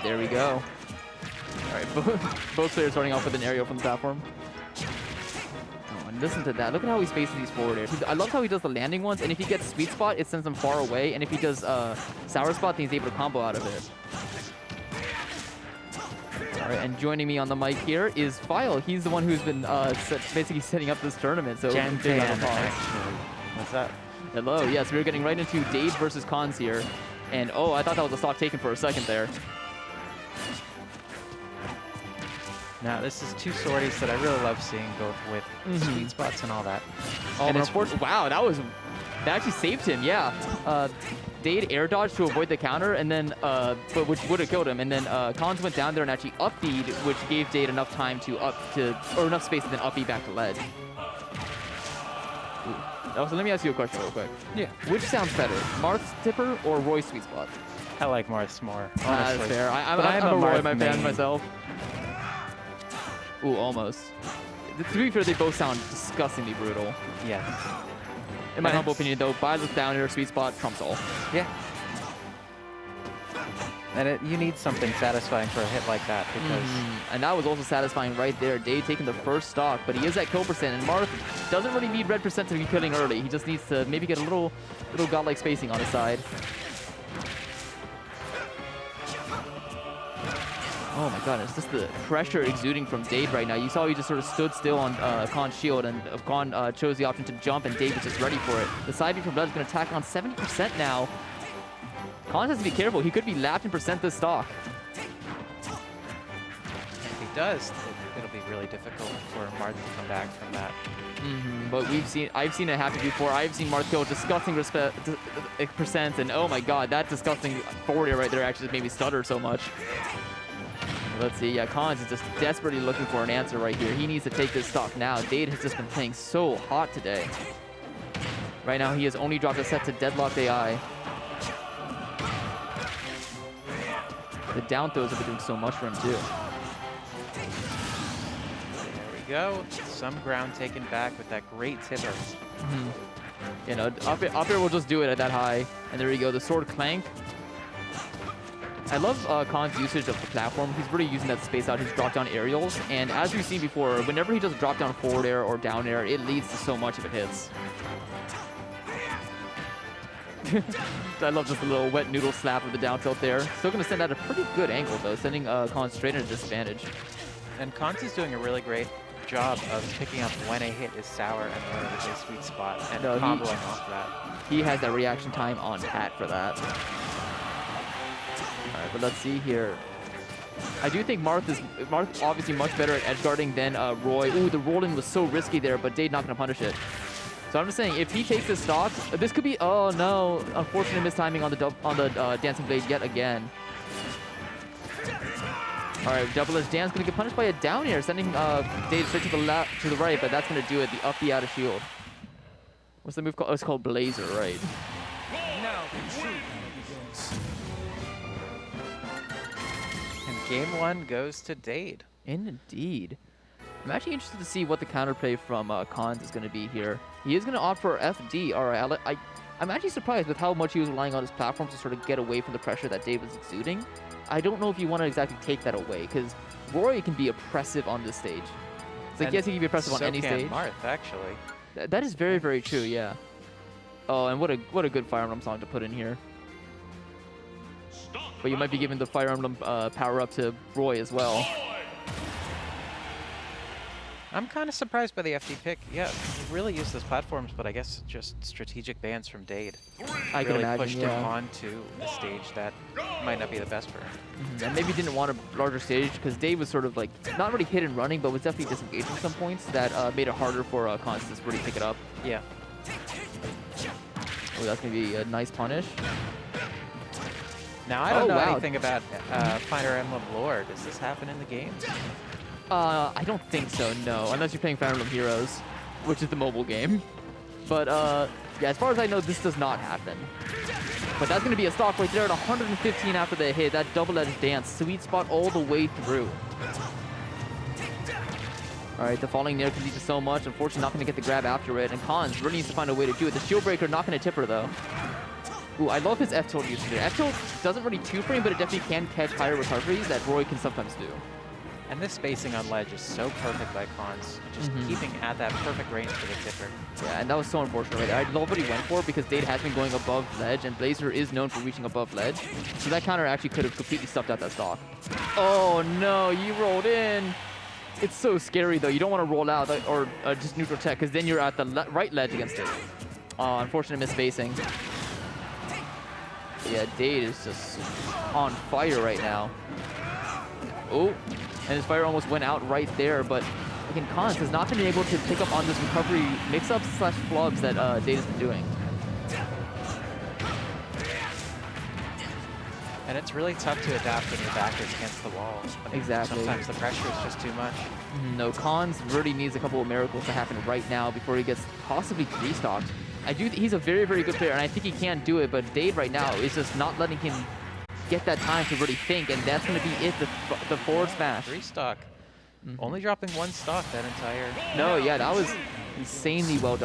There we go. All right, both players starting off with an aerial from the platform. Oh, and listen to that. Look at how he spaces these forward airs. I love how he does the landing ones, and if he gets sweet spot, it sends him far away, and if he does sour spot, then he's able to combo out of it. All right, and joining me on the mic here is File. He's the one who's been basically setting up this tournament. So Gen big round of fan, applause. actually. What's up? Hello. Yes, we're getting right into Dade versus Kons here. And oh, I thought that was a stock taken for a second there. Now, this is two sorties that I really love seeing, both with sweet spots and all that. Oh, and and wow, that actually saved him. Yeah. Dade air dodged to avoid the counter, and then which would have killed him. And then Kons went down there and actually up bead, which gave Dade enough time or enough space to then up bead back to ledge. Also, let me ask you a question real quick. Yeah. Which sounds better, Marth's tipper or Roy's sweet spot? I like Marth's more, honestly. That's fair. I'm a Roy fan myself. Ooh, almost. To be fair, they both sound disgustingly brutal. Yes. In my humble opinion, though, Byleth down air, sweet spot, trumps all. Yeah. And you need something satisfying for a hit like that, because... And that was also satisfying right there. Dade taking the first stock, but he is at kill percent, and Marth doesn't really need red percent to be killing early. He just needs to maybe get a little godlike spacing on his side. Oh my god, it's just the pressure exuding from Dade right now. You saw he just sort of stood still on Khan's shield, and Khan chose the option to jump, and Dade was just ready for it. The side B from Blood is going to attack on 70% now. Khan has to be careful. He could be lapped in percent this stock. If he does, it'll be really difficult for Marth to come back from that. But I've seen it happen before. I've seen Marth kill disgusting percent, and oh my god, that disgusting forward air right there actually made me stutter so much. Let's see, yeah, Kons is just desperately looking for an answer right here. He needs to take this stock now. Dade has just been playing so hot today. Right now, he has only dropped a set to Deadlocked AI. The down throws have been doing so much for him, too. There we go. Some ground taken back with that great tipper. You know, up air will just do it at that high. And there we go, the sword clank. I love Khan's usage of the platform. He's really using that space out his drop-down aerials. And as we've seen before, whenever he does a drop-down forward air or down air, it leads to so much if it hits. I love just a little wet noodle slap of the down tilt there. Still going to send out a pretty good angle, though, sending Khan straight at a disadvantage. And Kons is doing a really great job of picking up when a hit is sour and when it is a sweet spot, and comboing off that. He has that reaction time on pat for that. All right, but let's see here. I do think Marth obviously much better at edge guarding than Roy. Ooh, the roll-in was so risky there, but Dade not going to punish it. So I'm just saying, if he takes this stock, this could be, oh no, unfortunate mistiming on the Dancing Blade yet again. All right, double edge dance going to get punished by a down air, sending Dade straight to the right, but that's going to do it. The up B out of shield. What's the move called? Oh, it's called Blazer, right? And game one goes to Dade. Indeed. I'm actually interested to see what the counterplay from Kons is going to be here. He is going to opt for FD. All right, I'm actually surprised with how much he was relying on his platform to sort of get away from the pressure that Dade was exuding. I don't know if you want to exactly take that away, because Roy can be oppressive on this stage. It's like, yes, he can be oppressive on any stage. Marth, actually. That is very, very true, yeah. Oh, and what a good Fire Emblem song to put in here. But you might be giving the Fire Emblem power up to Roy as well. I'm kind of surprised by the FD pick. Yeah, he really used those platforms, but I guess just strategic bans from Dade. I can imagine, pushed him onto a stage that might not be the best for him. And maybe didn't want a larger stage, because Dade was sort of like, not really hit and running, but was definitely disengaged at some points that made it harder for Kons to really pick it up. Yeah. Oh, that's going to be a nice punish. Now, I don't know anything about Fire Emblem lore. Does this happen in the game? I don't think so, no. Unless you're playing Fire Emblem Heroes, which is the mobile game. But, yeah, as far as I know, this does not happen. But that's going to be a stock right there at 115 after the hit. That double-edged dance. Sweet spot all the way through. All right, the falling nair can lead to so much. Unfortunately, not going to get the grab after it. And Kons really needs to find a way to do it. The shield breaker not going to tip her, though. Ooh, I love his F-tilt usage there. F-tilt doesn't really two-frame, but it definitely can catch higher recoveries that Roy can sometimes do. And this spacing on ledge is so perfect by Kons. Just keeping at that perfect range for the tipper. Yeah, and that was so unfortunate right there. I love what he went for because Dade has been going above ledge, and Blazer is known for reaching above ledge. So that counter actually could have completely stuffed out that stock. Oh no, you rolled in. It's so scary though. You don't want to roll out or just neutral tech because then you're at the right ledge against it. Oh, unfortunate misspacing. Yeah, Dade is just on fire right now. Oh, and his fire almost went out right there, but again, Kons has not been able to pick up on this recovery mix-ups / flubs that Dade has been doing. And it's really tough to adapt when your back is against the wall. Exactly. Sometimes the pressure is just too much. No, Kons really needs a couple of miracles to happen right now before he gets possibly restocked. He's a very, very good player, and I think he can do it, but Dade right now is just not letting him get that time to really think, and that's going to be it, the forward smash. Restock. Only dropping one stock that entire... No, yeah, that was insanely well done.